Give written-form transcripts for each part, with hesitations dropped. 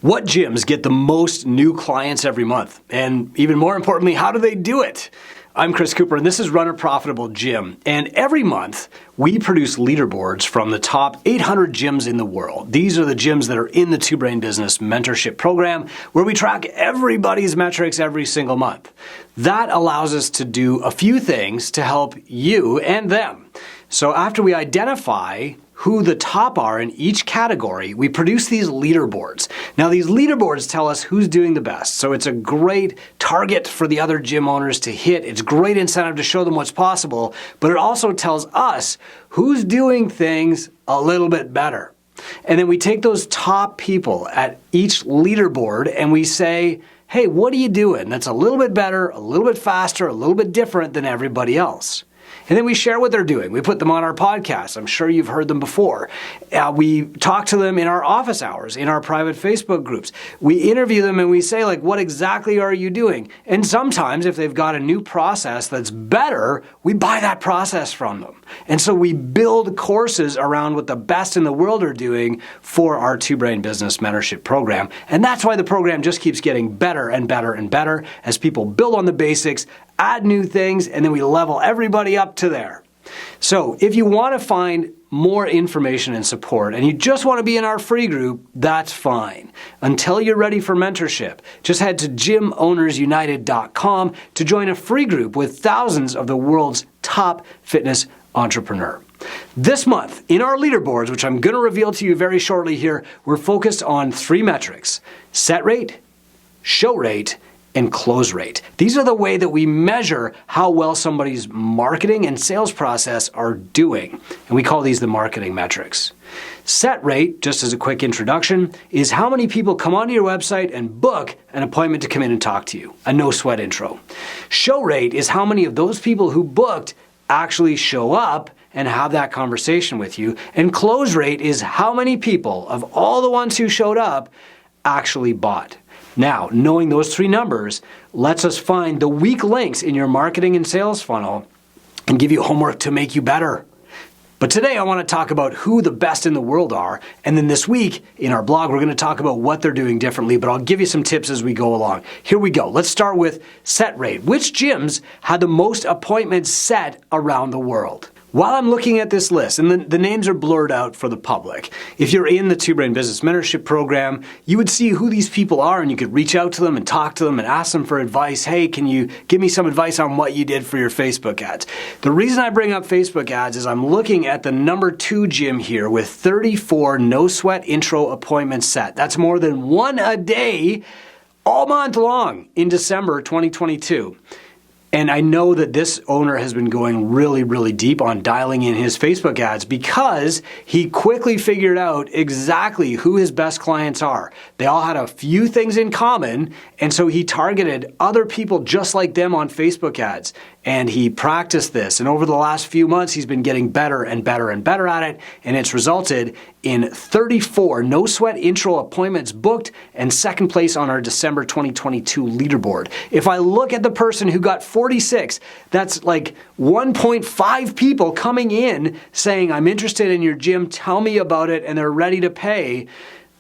What gyms get the most new clients every month? And even more importantly, how do they do it? I'm Chris Cooper, and this is Run a Profitable Gym. And every month, we produce leaderboards from the top 800 gyms in the world. These are the gyms that are in the Two Brain Business Mentorship Program, where we track everybody's metrics every single month. That allows us to do a few things to help you and them. So after we identify who the top are in each category, we produce these leaderboards. Now, these leaderboards tell us who's doing the best. So it's a great target for the other gym owners to hit. It's great incentive to show them what's possible, but it also tells us who's doing things a little bit better. And then we take those top people at each leaderboard and we say, hey, what are you doing that's a little bit better, a little bit faster, a little bit different than everybody else? And then we share what they're doing. We put them on our podcast. I'm sure you've heard them before. We talk to them in our office hours, in our private Facebook groups. We interview them and we say, like, what exactly are you doing? And sometimes if they've got a new process that's better, we buy that process from them. And so we build courses around what the best in the world are doing for our Two Brain Business Mentorship Program. And that's why the program just keeps getting better and better and better as people build on the basics, add new things, and then we level everybody up to there. So if you want to find more information and support and you just want to be in our free group, that's fine. Until you're ready for mentorship, just head to gymownersunited.com to join a free group with thousands of the world's top fitness entrepreneurs. This month, in our leaderboards, which I'm going to reveal to you very shortly here, we're focused on 3 metrics: set rate, show rate, and close rate. These are the way that we measure how well somebody's marketing and sales process are doing. And we call these the marketing metrics. Set rate, just as a quick introduction, is how many people come onto your website and book an appointment to come in and talk to you, a no-sweat intro. Show rate is how many of those people who booked actually show up and have that conversation with you. And close rate is how many people of all the ones who showed up actually bought. Now, knowing those 3 numbers lets us find the weak links in your marketing and sales funnel and give you homework to make you better. But today I want to talk about who the best in the world are. And then this week in our blog, we're going to talk about what they're doing differently, but I'll give you some tips as we go along. Here we go. Let's start with set rate. Which gyms had the most appointments set around the world? While I'm looking at this list, and the names are blurred out for the public, if you're in the Two Brain Business Mentorship Program, you would see who these people are and you could reach out to them and talk to them and ask them for advice. Hey, can you give me some advice on what you did for your Facebook ads? The reason I bring up Facebook ads is I'm looking at the number 2 gym here with 34 no-sweat intro appointments set. That's more than 1 a day all month long in December 2022. And I know that this owner has been going really, really deep on dialing in his Facebook ads because he quickly figured out exactly who his best clients are. They all had a few things in common, and so he targeted other people just like them on Facebook ads. And he practiced this, and over the last few months, he's been getting better and better and better at it, and it's resulted in 34 no-sweat intro appointments booked and second place on our December 2022 leaderboard. If I look at the person who got 46, that's like 1.5 people coming in saying, I'm interested in your gym, tell me about it, and they're ready to pay.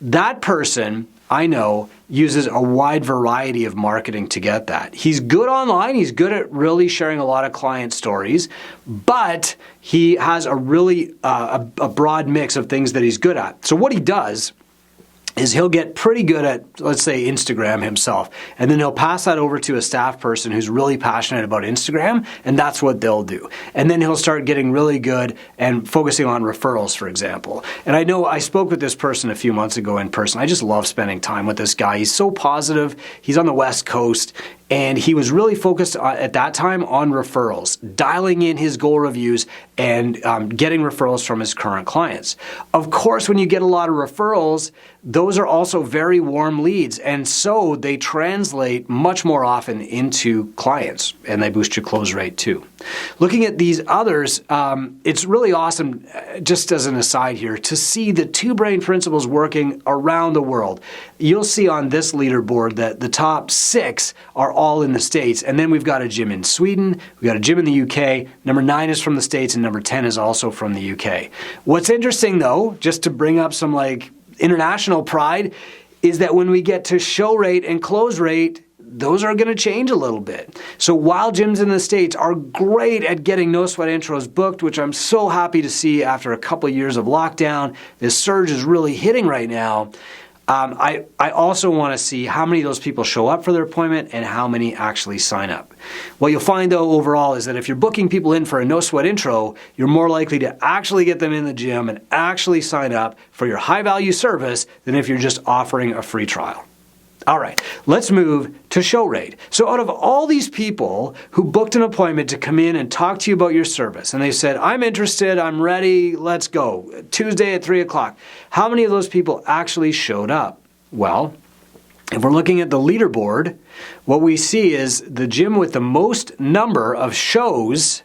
That person, I know, uses a wide variety of marketing to get that. He's good online. He's good at really sharing a lot of client stories, but he has a really a broad mix of things that he's good at. So what he does is he'll get pretty good at, let's say, Instagram himself, and then he'll pass that over to a staff person who's really passionate about Instagram, and that's what they'll do. And then he'll start getting really good and focusing on referrals, for example. And I know I spoke with this person a few months ago in person. I just love spending time with this guy. He's so positive. He's on the West Coast, and he was really focused at that time on referrals, dialing in his goal reviews and getting referrals from his current clients. Of course, when you get a lot of referrals, those are also very warm leads, and so they translate much more often into clients, and they boost your close rate too. Looking at these others, it's really awesome, just as an aside here, to see the Two Brain principles working around the world. You'll see on this leaderboard that the top 6 are all in the States, and then we've got a gym in Sweden, we've got a gym in the UK, number 9 is from the States, and number 10 is also from the UK. What's interesting though, just to bring up some international pride, is that when we get to show rate and close rate, those are going to change a little bit. So while gyms in the States are great at getting no sweat intros booked, which I'm so happy to see after a couple of years of lockdown, this surge is really hitting right now. I also want to see how many of those people show up for their appointment and how many actually sign up. What you'll find though overall is that if you're booking people in for a no sweat intro, you're more likely to actually get them in the gym and actually sign up for your high value service than if you're just offering a free trial. All right, let's move to show rate. So out of all these people who booked an appointment to come in and talk to you about your service, and they said, I'm interested, I'm ready, let's go, Tuesday at 3 o'clock, how many of those people actually showed up? Well, if we're looking at the leaderboard, what we see is the gym with the most number of shows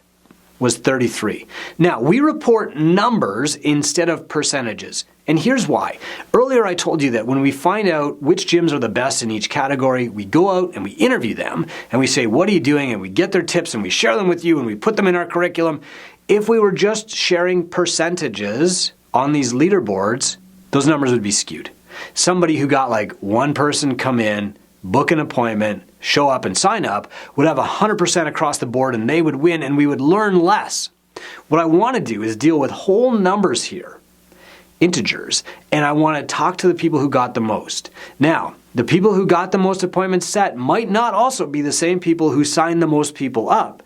was 33. Now, we report numbers instead of percentages. And here's why. Earlier I told you that when we find out which gyms are the best in each category, we go out and we interview them and we say, what are you doing? And we get their tips and we share them with you and we put them in our curriculum. If we were just sharing percentages on these leaderboards, those numbers would be skewed. Somebody who got like one person come in, book an appointment, show up and sign up would have 100% across the board and they would win and we would learn less. What I want to do is deal with whole numbers here, integers, and I want to talk to the people who got the most. Now, the people who got the most appointments set might not also be the same people who signed the most people up.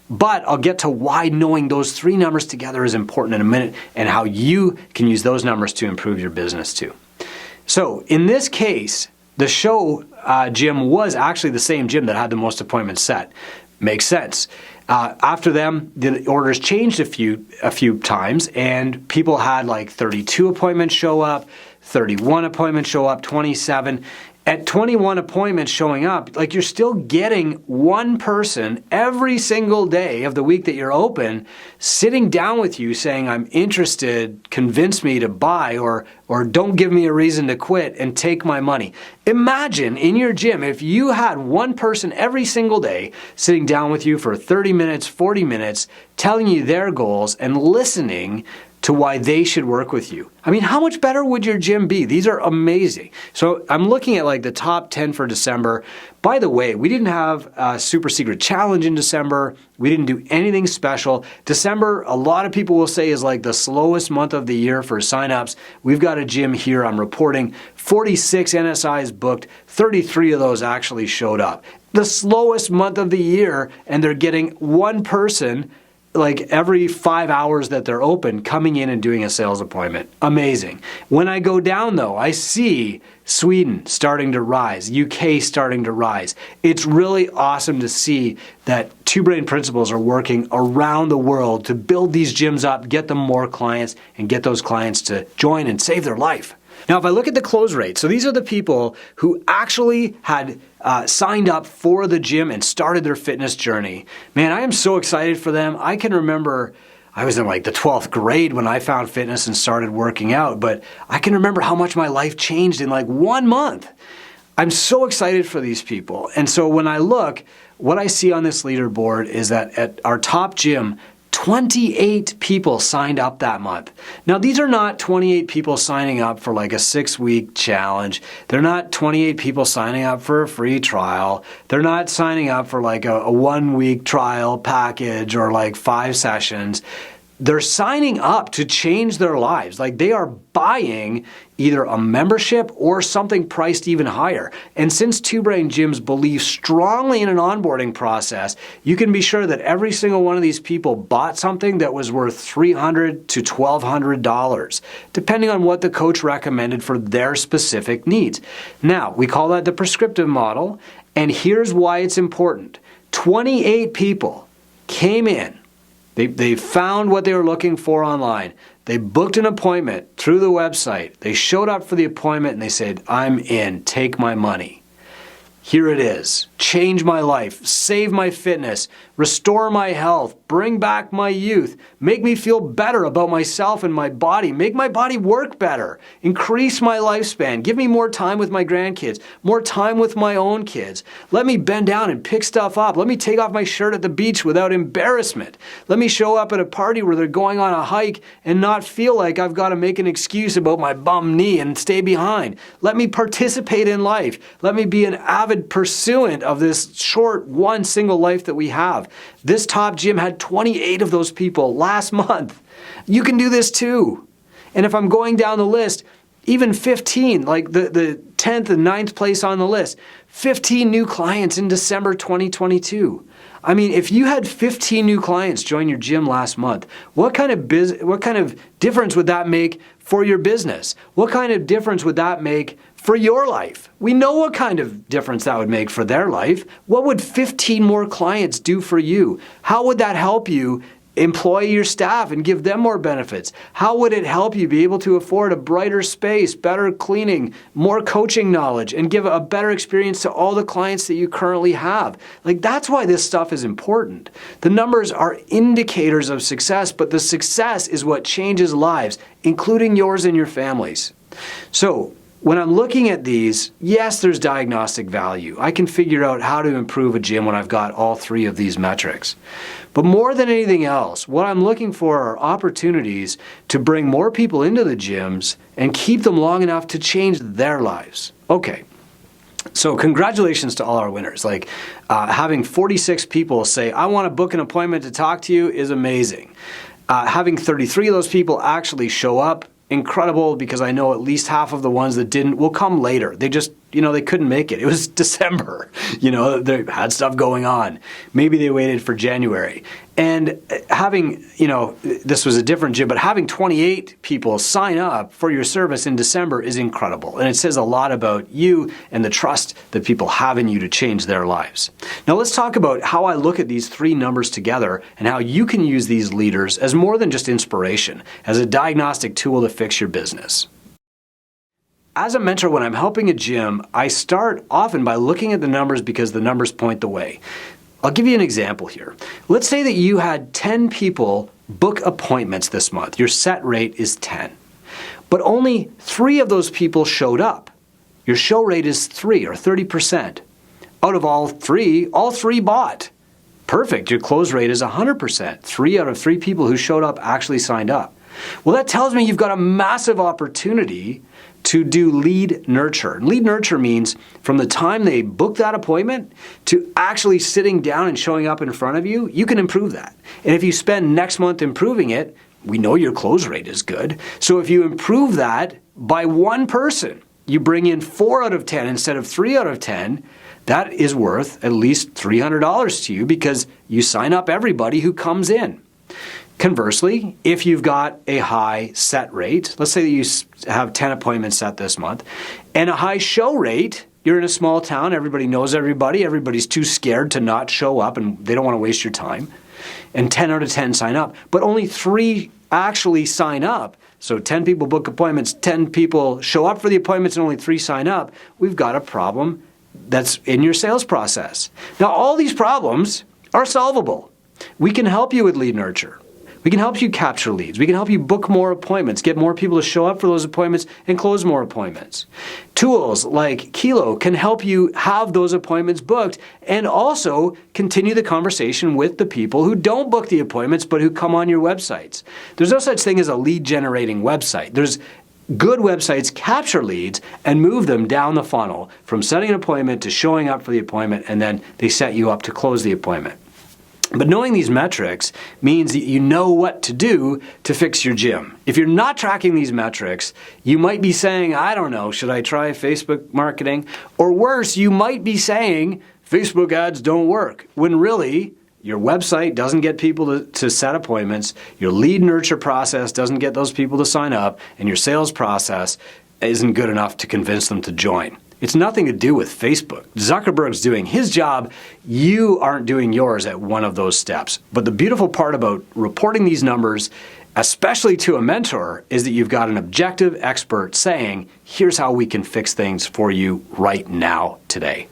But I'll get to why knowing those three numbers together is important in a minute and how you can use those numbers to improve your business too. So in this case, the show gym was actually the same gym that had the most appointments set. Makes sense. After them, the orders changed a few times, and people had like 32 appointments show up, 31 appointments show up, 27. At 21 appointments showing up, like you're still getting one person every single day of the week that you're open sitting down with you saying, I'm interested, convince me to buy, or don't give me a reason to quit and take my money. Imagine in your gym if you had one person every single day sitting down with you for 30 minutes, 40 minutes, telling you their goals and listening to why they should work with you. I mean, how much better would your gym be? These are amazing. So I'm looking at like the top 10 for December. By the way, we didn't have a super secret challenge in December. We didn't do anything special. December, a lot of people will say is like the slowest month of the year for signups. We've got a gym here, I'm reporting 46 NSIs booked, 33 of those actually showed up. The slowest month of the year, and they're getting one person like every 5 hours that they're open coming in and doing a sales appointment. Amazing. When I go down though, I see Sweden starting to rise, UK starting to rise. It's really awesome to see that Two Brain Principles are working around the world to build these gyms up, get them more clients, and get those clients to join and save their life. Now, if I look at the close rate, so these are the people who actually had signed up for the gym and started their fitness journey. Man, I am so excited for them. I can remember I was in like the 12th grade when I found fitness and started working out, but I can remember how much my life changed in like 1 month. I'm so excited for these people. And so when I look, what I see on this leaderboard is that at our top gym, 28 people signed up that month. Now, these are not 28 people signing up for like a 6-week challenge. They're not 28 people signing up for a free trial. They're not signing up for like a 1-week trial package or like 5 sessions. They're signing up to change their lives. Like they are buying either a membership or something priced even higher. And since Two Brain Gyms believe strongly in an onboarding process, you can be sure that every single one of these people bought something that was worth $300 to $1,200, depending on what the coach recommended for their specific needs. Now, we call that the prescriptive model, and here's why it's important. 28 people came in. They found what they were looking for online. They booked an appointment through the website. They showed up for the appointment and they said, I'm in, take my money. Here it is. Change my life, save my fitness, restore my health, bring back my youth, make me feel better about myself and my body, make my body work better, increase my lifespan, give me more time with my grandkids, more time with my own kids. Let me bend down and pick stuff up. Let me take off my shirt at the beach without embarrassment. Let me show up at a party where they're going on a hike and not feel like I've got to make an excuse about my bum knee and stay behind. Let me participate in life. Let me be an avid pursuant of this short one single life that we have. This top gym had 28 of those people last month. You can do this too. And if I'm going down the list, even 15, like the 10th and 9th place on the list, 15 new clients in December 2022. I mean, if you had 15 new clients join your gym last month, what kind of difference would that make for your business? What kind of difference would that make for your life? We know what kind of difference that would make for their life. What would 15 more clients do for you? How would that help you employ your staff and give them more benefits? How would it help you be able to afford a brighter space, better cleaning, more coaching knowledge, and give a better experience to all the clients that you currently have? Like, that's why this stuff is important. The numbers are indicators of success, but the success is what changes lives, including yours and your families. So, when I'm looking at these, yes, there's diagnostic value. I can figure out how to improve a gym when I've got all three of these metrics. But more than anything else, what I'm looking for are opportunities to bring more people into the gyms and keep them long enough to change their lives. Okay, so congratulations to all our winners. Like having 46 people say, I want to book an appointment to talk to you is amazing. Having 33 of those people actually show up, incredible, because I know at least half of the ones that didn't will come later. They just, they couldn't make it. It was December. They had stuff going on. Maybe they waited for January. And having, this was a different gym, but having 28 people sign up for your service in December is incredible. And it says a lot about you and the trust that people have in you to change their lives. Now let's talk about how I look at these three numbers together and how you can use these leaders as more than just inspiration, as a diagnostic tool to fix your business. As a mentor, when I'm helping a gym, I start often by looking at the numbers because the numbers point the way. I'll give you an example here. Let's say that you had 10 people book appointments this month. Your set rate is 10. But only 3 of those people showed up. Your show rate is 3 or 30%. Out of all 3 bought. Perfect. Your close rate is 100%. 3 out of 3 people who showed up actually signed up. Well, that tells me you've got a massive opportunity to do lead nurture. Lead nurture means from the time they book that appointment to actually sitting down and showing up in front of you, you can improve that. And if you spend next month improving it, we know your close rate is good. So if you improve that by one person, you bring in 4 out of 10 instead of 3 out of 10, that is worth at least $300 to you because you sign up everybody who comes in. Conversely, if you've got a high set rate, let's say that you have 10 appointments set this month, and a high show rate, you're in a small town, everybody knows everybody, everybody's too scared to not show up and they don't want to waste your time, and 10 out of 10 sign up, but only 3 actually sign up. So 10 people book appointments, 10 people show up for the appointments, and only 3 sign up. We've got a problem that's in your sales process. Now, all these problems are solvable. We can help you with lead nurture. We can help you capture leads. We can help you book more appointments, get more people to show up for those appointments, and close more appointments. Tools like Kilo can help you have those appointments booked and also continue the conversation with the people who don't book the appointments but who come on your websites. There's no such thing as a lead-generating website. There's good websites capture leads and move them down the funnel from setting an appointment to showing up for the appointment, and then they set you up to close the appointment. But knowing these metrics means that you know what to do to fix your gym. If you're not tracking these metrics, you might be saying, I don't know, should I try Facebook marketing? Or worse, you might be saying, Facebook ads don't work, when really your website doesn't get people to set appointments, your lead nurture process doesn't get those people to sign up, and your sales process isn't good enough to convince them to join. It's nothing to do with Facebook. Zuckerberg's doing his job. You aren't doing yours at one of those steps. But the beautiful part about reporting these numbers, especially to a mentor, is that you've got an objective expert saying, here's how we can fix things for you right now, today.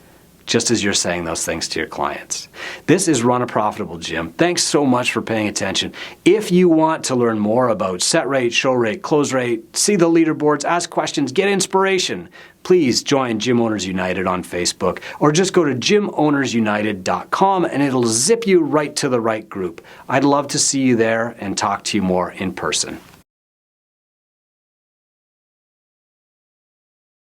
just as you're saying those things to your clients. This is Run a Profitable Gym. Thanks so much for paying attention. If you want to learn more about set rate, show rate, close rate, see the leaderboards, ask questions, get inspiration, please join Gym Owners United on Facebook, or just go to gymownersunited.com and it'll zip you right to the right group. I'd love to see you there and talk to you more in person.